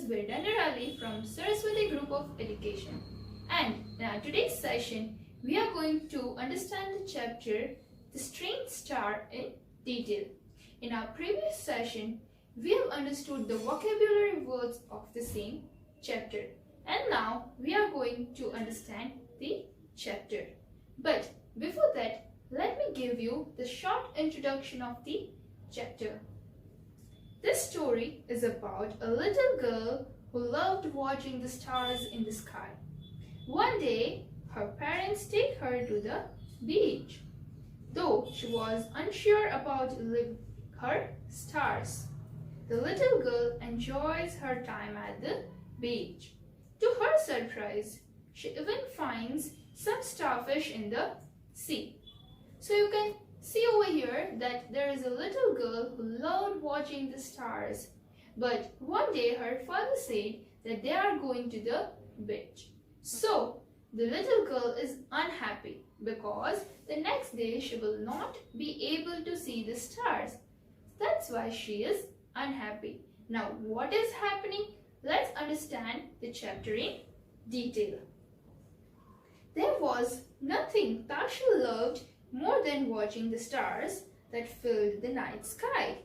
Virender Ali from Saraswati Group of Education. And in our today's session, we are going to understand the chapter The Strange Star in detail. In our previous session, we have understood the vocabulary words of the same chapter. And now we are going to understand the chapter. But before that, let me give you the short introduction of the chapter. This story is about a little girl who loved watching the stars in the sky. One day, her parents take her to the beach, though she was unsure about her stars. The little girl enjoys her time at the beach. To her surprise, she even finds some starfish in the sea. So you can see over here that there is a little girl who loved watching the stars. But one day her father said that they are going to the beach. So the little girl is unhappy because the next day she will not be able to see the stars. That's why she is unhappy. Now what is happening? Let's understand the chapter in detail. There was nothing Tashi loved more than watching the stars that filled the night sky.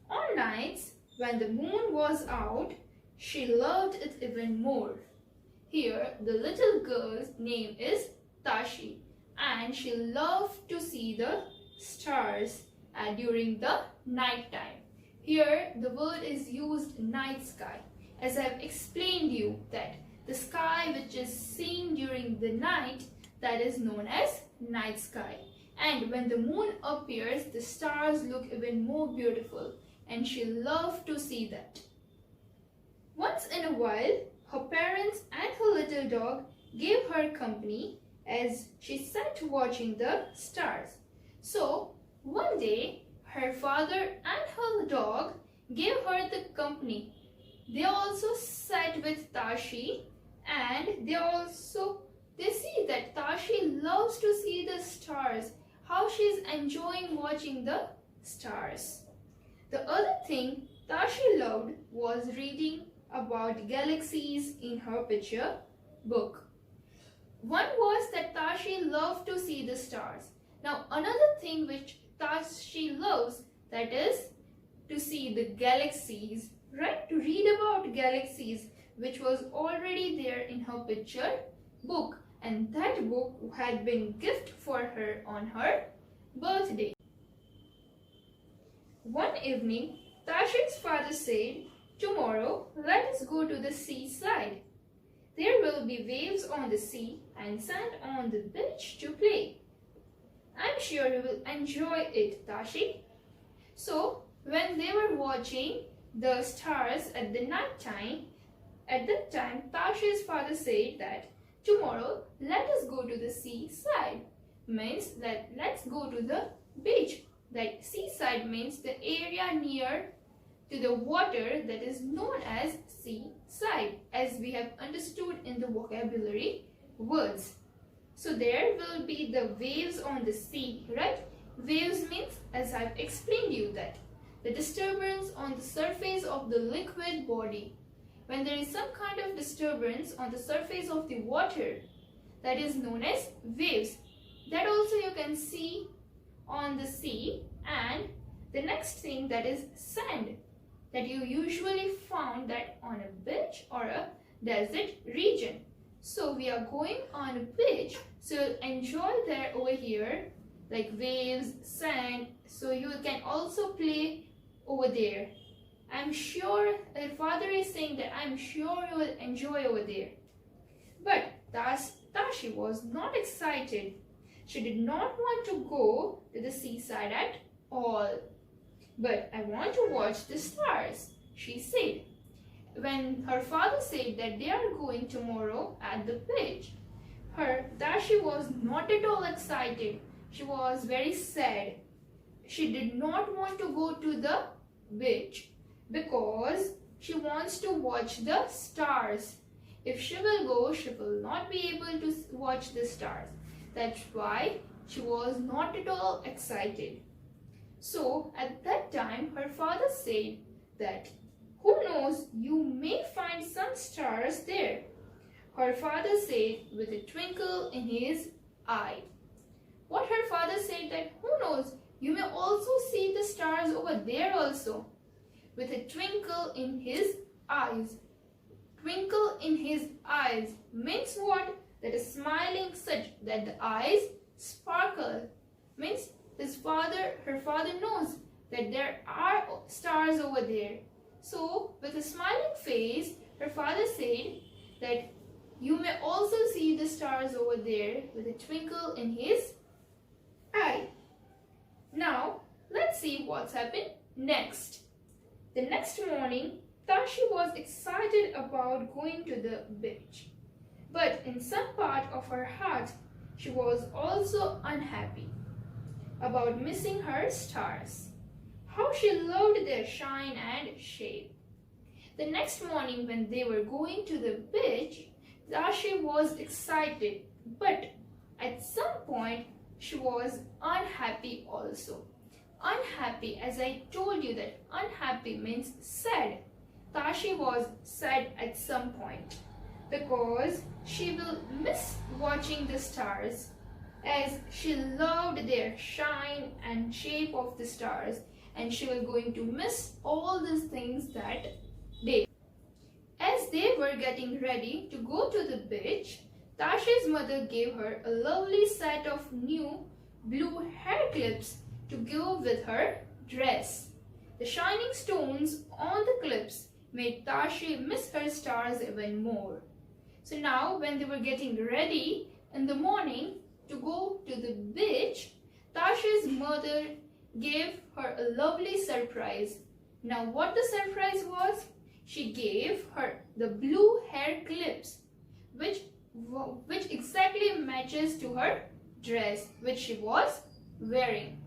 On nights when the moon was out, she loved it even more. Here, the little girl's name is Tashi, and she loved to see the stars during the night time. Here, the word is used night sky. As I have explained you that the sky which is seen during the night, that is known as night sky. And when the moon appears, the stars look even more beautiful, and she loved to see that. Once in a while, her parents and her little dog gave her company as she sat watching the stars. So, one day, her father and her dog gave her the company. They also sat with Tashi, and they see that Tashi loves to see the stars, how she is enjoying watching the stars. The other thing Tashi loved was reading about galaxies in her picture book. One was that Tashi loved to see the stars. Now another thing which Tashi loves, that is to see the galaxies, right? To read about galaxies, which was already there in her picture book. And that book had been gift for her on her birthday. One evening, Tashi's father said, "Tomorrow, let us go to the seaside. There will be waves on the sea and sand on the beach to play. I'm sure you will enjoy it, Tashi." So, when they were watching the stars at the night time, at that time, Tashi's father said that, "Tomorrow, let us go to the seaside." Means that let's go to the beach. That seaside means the area near to the water that is known as seaside, as we have understood in the vocabulary words. So there will be the waves on the sea, right? Waves means, as I've explained you, that the disturbance on the surface of the liquid body. When there is some kind of disturbance on the surface of the water, that is known as waves. That also you can see on the sea. And the next thing, that is sand, that you usually found that on a beach or a desert region. So we are going on a beach, so enjoy there over here, like waves, sand, so you can also play over there. I'm sure, the father is saying that I'm sure you will enjoy over there. But Tashi was not excited. She did not want to go to the seaside at all. "But I want to watch the stars," she said. When her father said that they are going tomorrow at the beach, Tashi was not at all excited. She was very sad. She did not want to go to the beach because she wants to watch the stars. If she will go, she will not be able to watch the stars. That's why she was not at all excited. So at that time, her father said that, "Who knows, you may find stars there? Her father said with a twinkle in his eye. What her father said that, who knows, you may also see the stars over there also. With a twinkle in his eyes. Twinkle in his eyes means what? That is smiling such that the eyes sparkle. Means her father knows that there are stars over there. So with a smiling face, her father said that you may also see the stars over there with a twinkle in his eye. Now let's see what's happened next. The next morning, Tashi was excited about going to the beach. But in some part of her heart, she was also unhappy about missing her stars. How she loved their shine and shape. The next morning when they were going to the beach, Tashi was excited, but at some point she was unhappy also. Unhappy, as I told you that unhappy means sad. Tashi was sad at some point because she will miss watching the stars as she loved their shine and shape of the stars, and she was going to miss all these things that day. As they were getting ready to go to the beach, Tashi's mother gave her a lovely set of new blue hair clips to go with her dress. The shining stones on the clips made Tashi miss her stars even more. So now when they were getting ready in the morning to go to the beach, Tashi's mother gave her a lovely surprise. Now what the surprise was? She gave her the blue hair clips which exactly matches to her dress which she was wearing.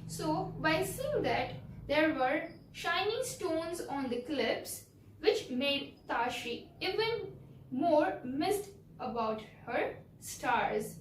So by seeing that there were shining stones on the clips which made Tashi even more missed about her stars.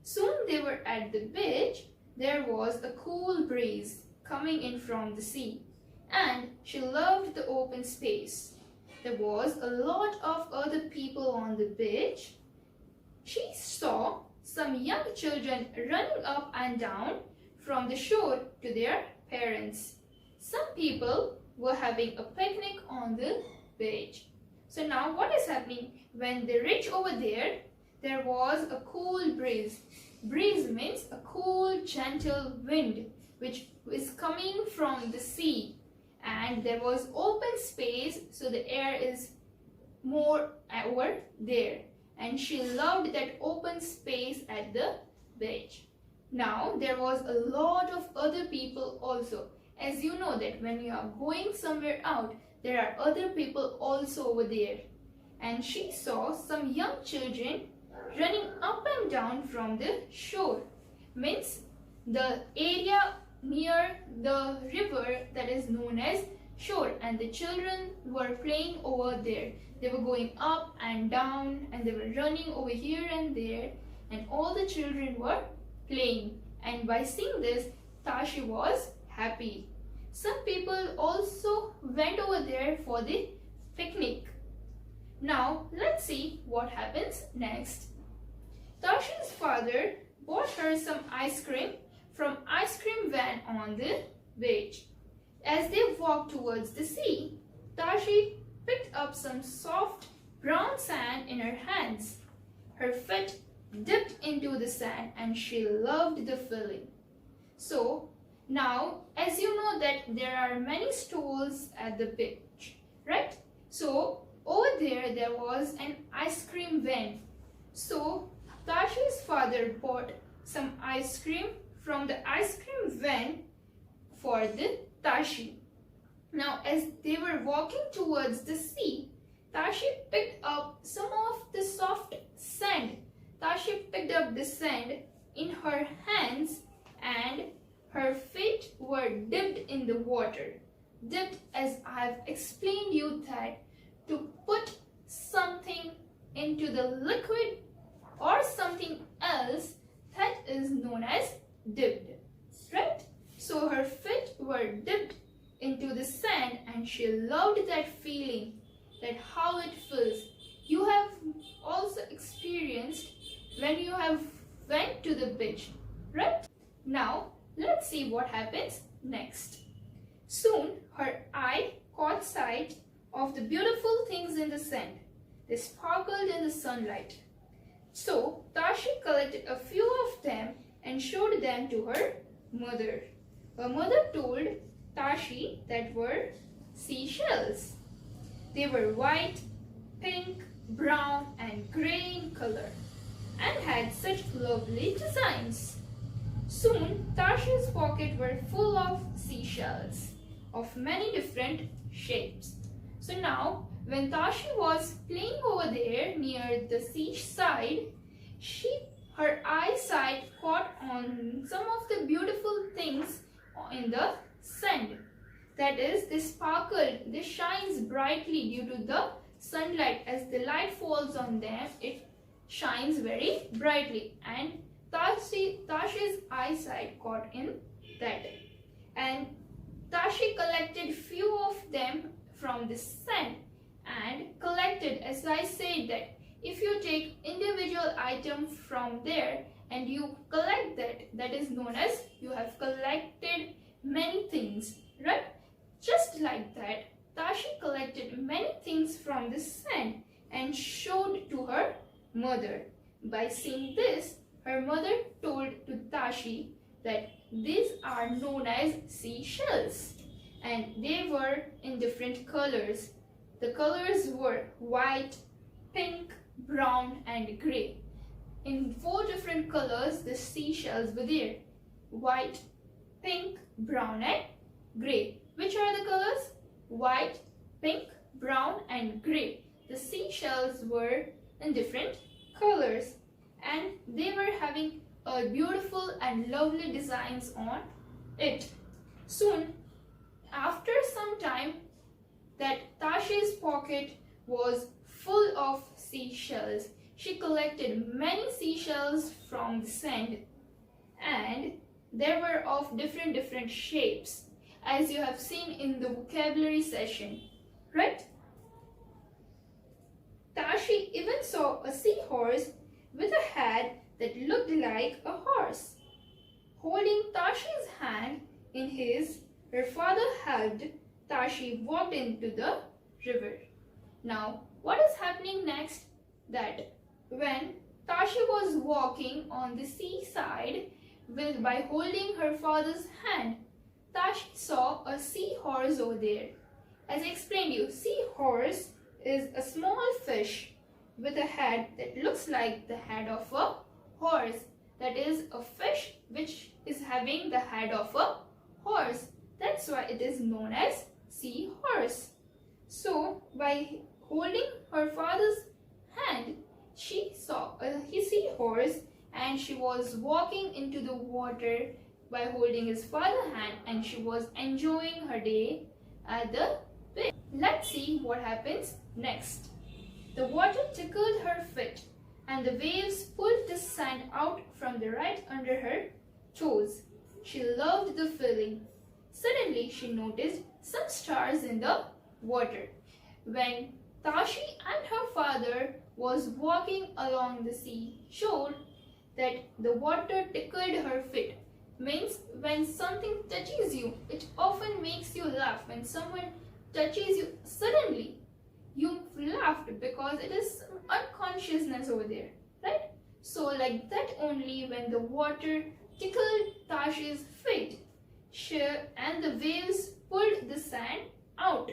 Soon they were at the beach. There was a cool breeze coming in from the sea, and she loved the open space. There was a lot of other people on the beach. She saw some young children running up and down from the shore to their parents. Some people were having a picnic on the beach. So now what is happening? When they reach over there, there was a cool breeze. Breeze means a cool, gentle wind which is coming from the sea. And there was open space, so the air is more over there. And she loved that open space at the beach. Now there was a lot of other people also. As you know that when you are going somewhere out, there are other people also over there. And she saw some young children running up and down from the shore. Means the area near the river that is known as shore, and the children were playing over there. They were going up and down and they were running over here and there, and all the children were playing. And by seeing this, Tashi was happy. Some people also went over there for the picnic. Now let's see what happens next. Tashi's father bought her some ice cream from ice cream van on the beach. As they walked towards the sea, Tashi picked up some soft brown sand in her hands. Her feet dipped into the sand and she loved the feeling. So now, as you know that there are many stalls at the beach, right? So over there was an ice cream van. So Tashi's father bought some ice cream from the ice cream van for the Tashi. Now as they were walking towards the sea, Tashi picked up some of the soft sand. Tashi picked up the sand in her hands and her feet were dipped in the water. Dipped, as I have explained you, that to put something into the liquid or something else, that is known as dipped, right? So her feet were dipped into the sand and she loved that feeling, that how it feels experienced when you have went to the beach, right? Now, let's see what happens next. Soon, her eye caught sight of the beautiful things in the sand. They sparkled in the sunlight. So, Tashi collected a few of them and showed them to her mother. Her mother told Tashi that were seashells. They were white, pink, brown and grey in color and had such lovely designs. Soon, Tashi's pockets were full of seashells of many different shapes. So now, when Tashi was playing over there near the seaside, her eyesight caught on some of the beautiful things in the sand. That is, they sparkled, they shines brightly due to the sunlight. As the light falls on them, it shines very brightly, and Tashi's eyesight caught in that. And Tashi collected few of them from the sand and collected, as I said, that if you take individual item from there and you collect that is known as you have collected many things, right? Just like that, Tashi collected many things from the sand and showed to her mother. By seeing this, her mother told to Tashi that these are known as seashells and they were in different colors. The colors were white, pink, brown and grey. In 4 different colors the seashells were there. White, pink, brown and grey. Which are the colors? White, pink, brown and grey. The seashells were in different colors and they were having beautiful and lovely designs on it. Soon, after some time, that Tashi's pocket was full of seashells. She collected many seashells from the sand and they were of different shapes, as you have seen in the vocabulary session, right? Tashi even saw a seahorse with a head that looked like a horse. Holding Tashi's hand in his, her father helped Tashi walked into the river. Now, what is happening next? That when Tashi was walking on the seaside by holding her father's hand, Tashi saw a seahorse over there. As I explained you, seahorse is a small fish with a head that looks like the head of a horse. That is a fish which is having the head of a horse. That's why it is known as seahorse. So, by holding her father's hand, she saw a seahorse and she was walking into the water by holding his father's hand and she was enjoying her day at the beach. Let's see what happens next. The water tickled her feet and the waves pulled the sand out from the right under her toes. She loved the feeling. Suddenly, she noticed some stars in the water. When Tashi and her father was walking along the seashore, that the water tickled her feet. Means when something touches you, it often makes you laugh. When someone touches you, suddenly you laughed because it is unconsciousness over there, right? So like that only, when the water tickled Tashi's feet, and the waves pulled the sand out.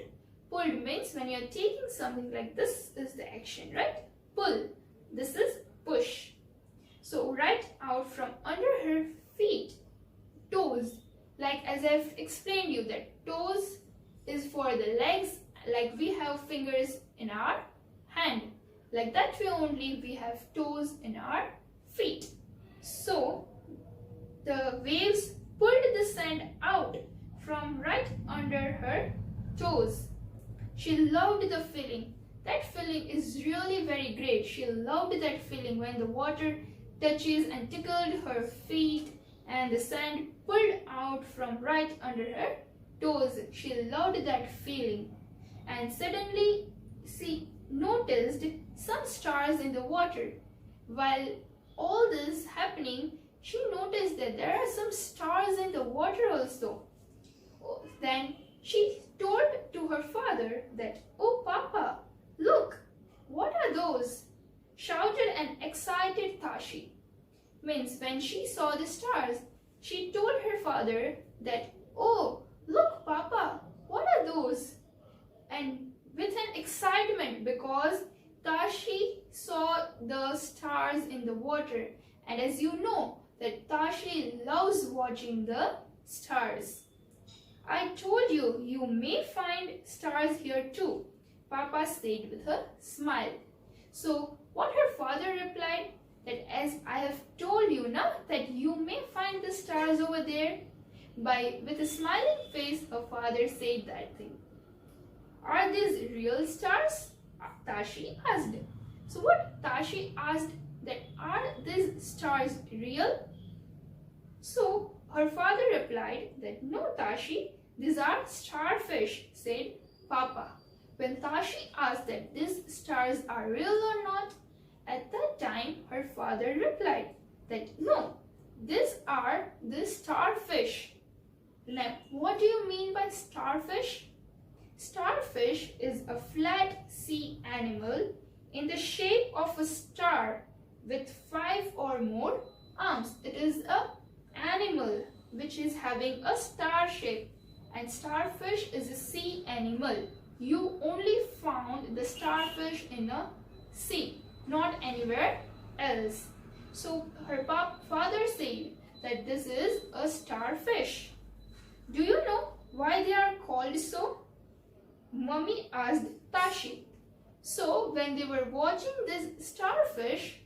Pulled means when you are taking something like this is the action, right? Pull. This is push. So right out from under her feet, toes. Like as I've explained you that toes is for the legs, like we have fingers in our hand. Like that way only we have toes in our feet. So the waves pulled the sand out from right under her toes. She loved the feeling. That feeling is really very great. She loved that feeling when the water touches and tickled her feet and the sand pulled out from right under her toes. She loved that feeling. And suddenly she noticed some stars in the water. While all this happening, she noticed that there are some stars in the water also. Then she told to her father that, "Oh Papa, look, what are those?" shouted an excited Tashi. Means when she saw the stars, she told her father that, "Oh, look Papa, what are those?" And with an excitement, because Tashi saw the stars in the water, and as you know that Tashi loves watching the stars. "I told you, you may find stars here too," Papa said with a smile. So what her father replied, that as I have told you now that you may find the stars over there. With a smiling face, her father said that thing. "Are these real stars?" Tashi asked. So what Tashi asked, that are these stars real? So her father replied that, "No Tashi, these are starfish," said Papa. When Tashi asked that these stars are real or not, at that time her father replied that, "No, these are the starfish." Now, what do you mean by starfish? Starfish is a flat sea animal in the shape of a star with 5 or more arms. It is an animal which is having a star shape, and starfish is a sea animal. You only found the starfish in a sea, not anywhere else. So her father said that this is a starfish. Do you know why they are called so? Mummy asked Tashi. So when they were watching this starfish,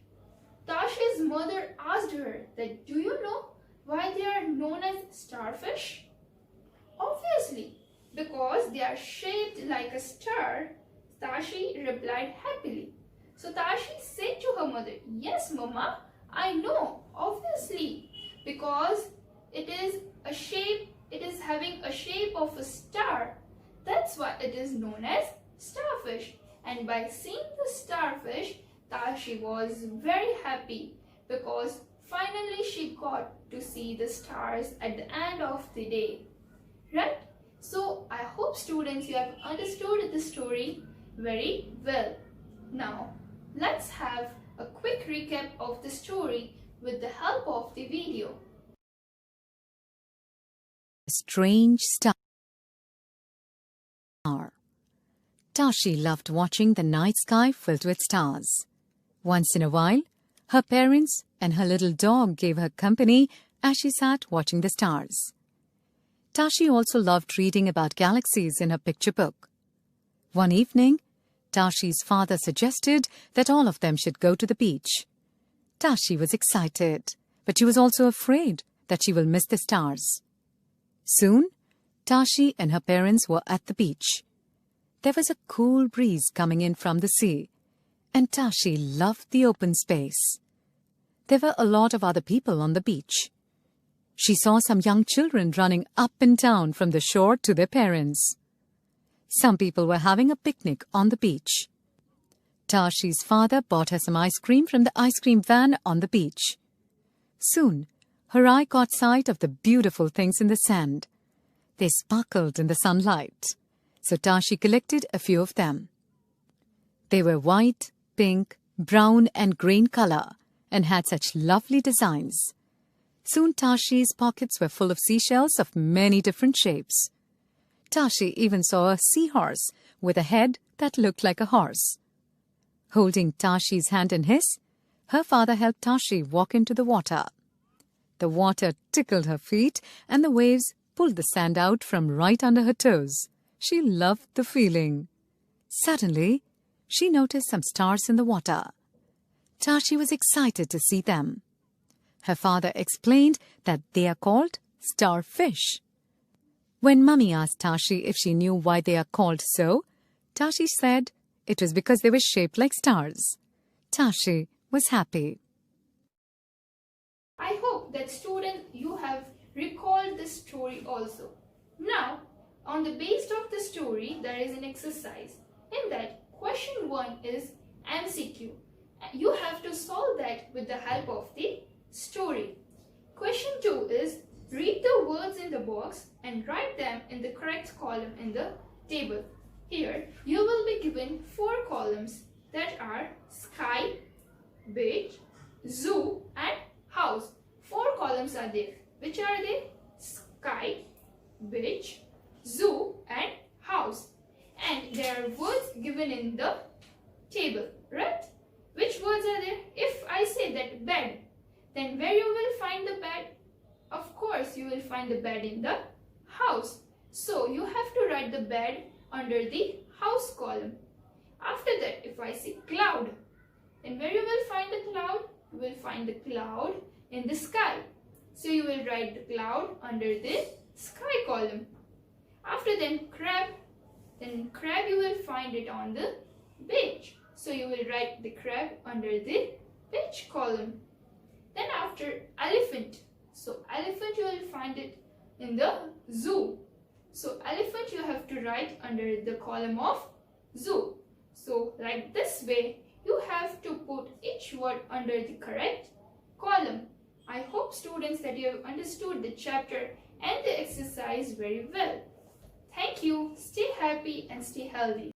Tashi's mother asked her that, "Do you know why they are known as starfish?" "Obviously, because they are shaped like a star," Tashi replied happily. So Tashi said to her mother, "Yes, Mama, I know, obviously, because it is having a shape of a star. That's why it is known as starfish." And by seeing the starfish, Tashi was very happy because finally she got to see the stars at the end of the day. Right? So I hope students you have understood the story very well. Now let's have a quick recap of the story with the help of the video. A strange star. Tashi loved watching the night sky filled with stars. Once in a while, her parents and her little dog gave her company as she sat watching the stars. Tashi also loved reading about galaxies in her picture book. One evening, Tashi's father suggested that all of them should go to the beach. Tashi was excited, but she was also afraid that she will miss the stars. Soon, Tashi and her parents were at the beach. There was a cool breeze coming in from the sea, and Tashi loved the open space. There were a lot of other people on the beach. She saw some young children running up and down from the shore to their parents. Some people were having a picnic on the beach. Tashi's father bought her some ice cream from the ice cream van on the beach. Soon, her eye caught sight of the beautiful things in the sand. They sparkled in the sunlight, so Tashi collected a few of them. They were white, pink, brown and green color and had such lovely designs. Soon Tashi's pockets were full of seashells of many different shapes. Tashi even saw a seahorse with a head that looked like a horse. Holding Tashi's hand in his, her father helped Tashi walk into the water. The water tickled her feet and the waves pulled the sand out from right under her toes. She loved the feeling. Suddenly, she noticed some stars in the water. Tashi was excited to see them. Her father explained that they are called starfish. When Mummy asked Tashi if she knew why they are called so, Tashi said it was because they were shaped like stars. Tashi was happy. I hope that students you have recalled this story also. Now, on the basis of the story, there is an exercise. In that, question 1 is MCQ You have to solve that with the help of the story. Question 2 is, read the words in the box and write them in the correct column in the table. Here you will be given 4 columns that are sky, beach, zoo and house. 4 columns are there. Which are they? Sky, beach, zoo and house. And there are words given in the table, right? Which words are there? If I say that bed, then where you will find the bed? Of course, you will find the bed in the house. So you have to write the bed under the house column. After that, if I say cloud, then where you will find the cloud? You will find the cloud in the sky. So you will write the cloud under the sky column. After then crab you will find it on the beach. So you will write the crab under the beach column. Then after elephant, so elephant you will find it in the zoo. So elephant you have to write under the column of zoo. So like this way you have to put each word under the correct column. I hope students that you have understood the chapter and the exercise very well. Thank you. Stay happy and stay healthy.